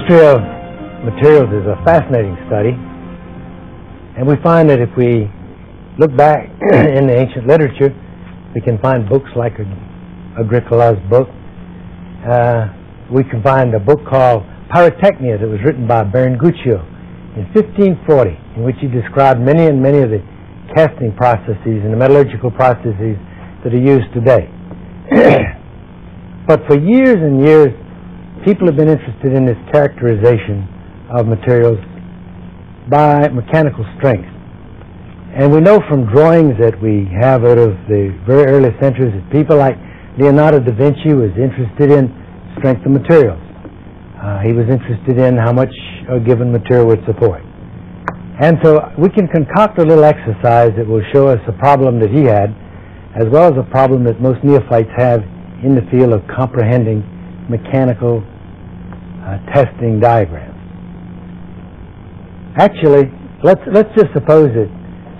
history of materials is a fascinating study, and we find that if we look back in the ancient literature, we can find books like Agricola's book. We can find a book called Pyrotechnia that was written by Berenguccio in 1540, in which he described many of the casting processes and the metallurgical processes that are used today. But for years and years, people have been interested in this characterization of materials by mechanical strength. And we know from drawings that we have out of the very early centuries that people like Leonardo da Vinci was interested in strength of materials. He was interested in how much a given material would support. And so we can concoct a little exercise that will show us a problem that he had, as well as a problem that most neophytes have in the field of comprehending mechanical testing diagrams. Actually, let's just suppose that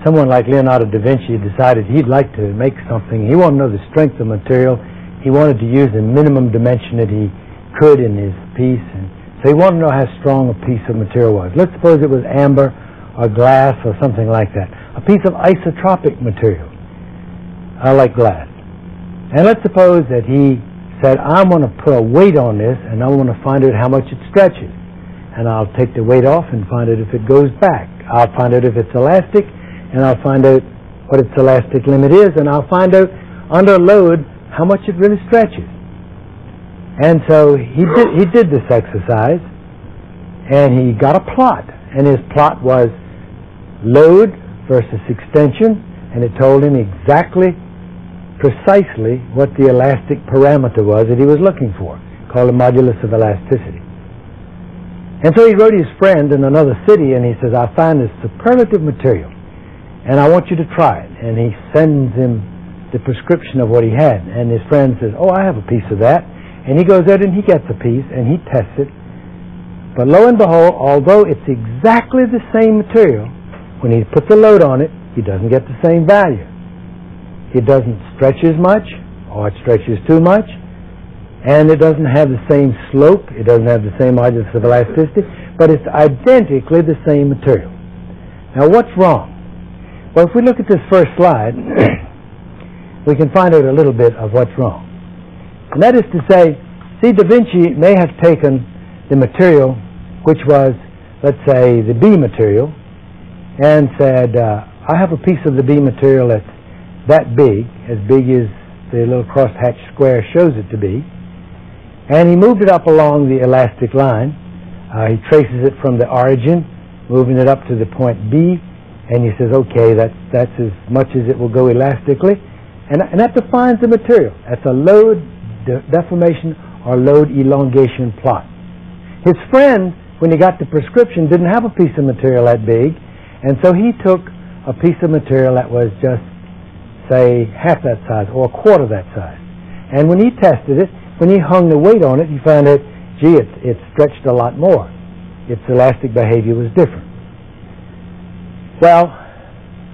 someone like Leonardo da Vinci decided he'd like to make something. He wanted to know the strength of material. He wanted to use the minimum dimension that he could in his piece, and so he wanted to know how strong a piece of material was. Let's suppose it was amber or glass or something like that. A piece of isotropic material, like glass. And let's suppose that he said, I want to put a weight on this, and I want to find out how much it stretches. And I'll take the weight off and find out if it goes back. I'll find out if it's elastic, and I'll find out what its elastic limit is, and I'll find out under load how much it really stretches. And so he did this exercise, and he got a plot, and his plot was load versus extension, and it told him exactly, precisely what the elastic parameter was that he was looking for, called the modulus of elasticity. And so he wrote his friend in another city, and he says, I found this superlative material, and I want you to try it. And he sends him the prescription of what he had, and his friend says, oh, I have a piece of that. And he goes out and he gets a piece, and he tests it. But lo and behold, although it's exactly the same material, when he puts a load on it, he doesn't get the same value. It doesn't stretch as much, or it stretches too much, and it doesn't have the same slope, it doesn't have the same modulus of elasticity, but it's identically the same material. Now what's wrong? Well, if we look at this first slide, we can find out a little bit of what's wrong. And that is to say, see, Da Vinci may have taken the material, which was, let's say, the B material, and said, I have a piece of the B material that's that big as the little crosshatched square shows it to be, and he moved it up along the elastic line. He traces it from the origin, moving it up to the point B, and he says, okay, that's as much as it will go elastically, and that defines the material. That's a load deformation or load elongation plot. His friend, when he got the prescription, didn't have a piece of material that big, and so he took a piece of material that was just, say, half that size or a quarter that size. And when he tested it, when he hung the weight on it, he found that, gee, it stretched a lot more. Its elastic behavior was different. Well,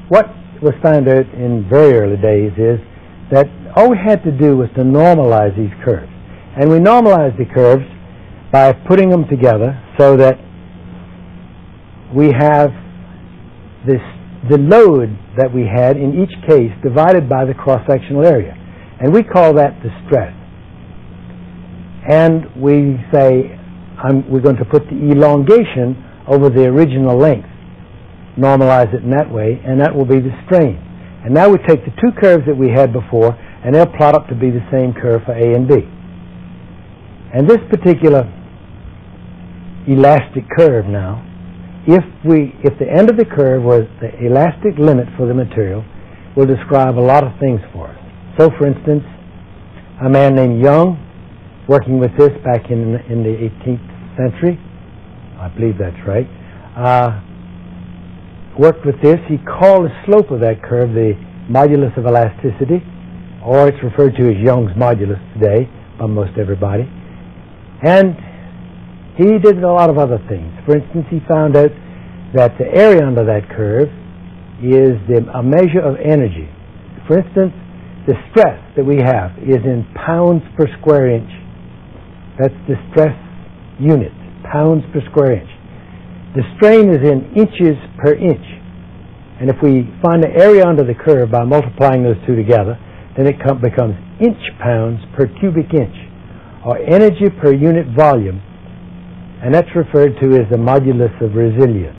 what was found out in very early days is that all we had to do was to normalize these curves. And we normalized the curves by putting them together so that we have the load that we had in each case divided by the cross-sectional area. And we call that the stress. And we say, we're going to put the elongation over the original length, normalize it in that way, and that will be the strain. And now we take the two curves that we had before, and they'll plot up to be the same curve for A and B. And this particular elastic curve now, if the end of the curve was the elastic limit for the material, will describe a lot of things for us. So, for instance, a man named Young, working with this back in the 18th century, I believe that's right, worked with this. He called the slope of that curve the modulus of elasticity, or it's referred to as Young's modulus today by most everybody. And he did a lot of other things. For instance, he found out that the area under that curve is a measure of energy. For instance, the stress that we have is in pounds per square inch. That's the stress unit, pounds per square inch. The strain is in inches per inch. And if we find the area under the curve by multiplying those two together, then it becomes inch-pounds per cubic inch, or energy per unit volume, and that's referred to as the modulus of resilience.